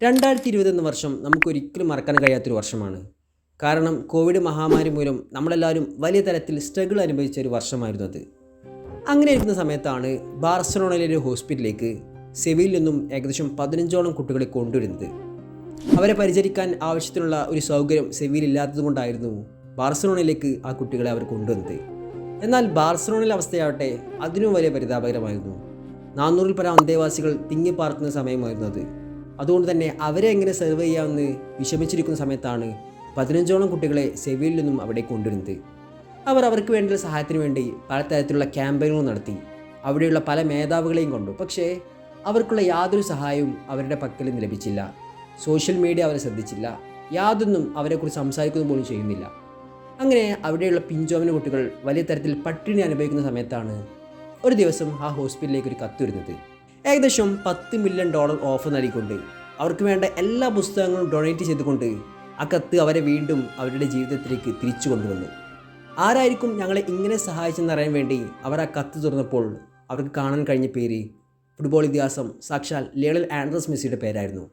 2020 എന്ന വർഷം നമുക്കൊരിക്കലും മറക്കാൻ കഴിയാത്തൊരു വർഷമാണ്. കാരണം കോവിഡ് മഹാമാരി മൂലം നമ്മളെല്ലാവരും വലിയ തരത്തിൽ സ്ട്രഗിൾ അനുഭവിച്ച ഒരു വർഷമായിരുന്നു അത്. അങ്ങനെ ഇരിക്കുന്ന സമയത്താണ് ബാർസലോണയിലെ ഒരു ഹോസ്പിറ്റലിലേക്ക് സെവിയിൽ നിന്നും ഏകദേശം 15ഓളം കുട്ടികളെ കൊണ്ടുവരുന്നത്. അവരെ പരിചരിക്കാൻ ആവശ്യത്തിനുള്ള ഒരു സൗകര്യം സെവിയിൽ ഇല്ലാത്തത് കൊണ്ടായിരുന്നു ബാർസലോണയിലേക്ക് ആ കുട്ടികളെ അവർ കൊണ്ടുവന്നത്. എന്നാൽ ബാർസലോണയിലെ അവസ്ഥയാവട്ടെ അതിനും വലിയ പരിതാപകരമായിരുന്നു. 400-ൽ പരം അന്തേവാസികൾ തിങ്ങിപ്പാർക്കുന്ന സമയമായിരുന്നു അത്. അതുകൊണ്ട് തന്നെ അവരെ എങ്ങനെ സെർവ് ചെയ്യാമെന്ന് വിഷമിച്ചിരിക്കുന്ന സമയത്താണ് 15ഓളം കുട്ടികളെ സെവിയിൽ നിന്നും അവിടെ കൊണ്ടുവരുന്നത്. അവർക്ക് വേണ്ടിയുള്ള സഹായത്തിന് വേണ്ടി പലതരത്തിലുള്ള ക്യാമ്പയിനുകൾ നടത്തി. അവിടെയുള്ള പല മേധാവികളെയും കൊണ്ടു. പക്ഷേ അവർക്കുള്ള യാതൊരു സഹായവും അവരുടെ പക്കലും ലഭിച്ചില്ല. സോഷ്യൽ മീഡിയ അവരെ ശ്രദ്ധിച്ചില്ല. യാതൊന്നും അവരെക്കുറിച്ച് സംസാരിക്കുന്നത് പോലും ചെയ്യുന്നില്ല. അങ്ങനെ അവിടെയുള്ള പിഞ്ചോമന കുട്ടികൾ വലിയ തരത്തിൽ പട്ടിണി അനുഭവിക്കുന്ന സമയത്താണ് ഒരു ദിവസം ആ ഹോസ്പിറ്റലിലേക്ക് ഒരു കത്ത് വരുന്നത്. ഏകദേശം $10 മില്യൺ ഓഫർ നൽകിക്കൊണ്ട് അവർക്ക് വേണ്ട എല്ലാ പുസ്തകങ്ങളും ഡൊണേറ്റ് ചെയ്തുകൊണ്ട് ആ കത്ത് അവരെ വീണ്ടും അവരുടെ ജീവിതത്തിലേക്ക് തിരിച്ചു കൊണ്ടുവന്നു. ആരായിരിക്കും ഞങ്ങളെ ഇങ്ങനെ സഹായിച്ചെന്നറിയാൻ വേണ്ടി അവർ ആ കത്ത് തുറന്നപ്പോൾ അവർക്ക് കാണാൻ കഴിഞ്ഞ പേര് ഫുട്ബോൾ ഇതിഹാസം സാക്ഷാൽ ലിയണൽ ആൻഡ്രസ് മെസ്സിയുടെ പേരായിരുന്നു.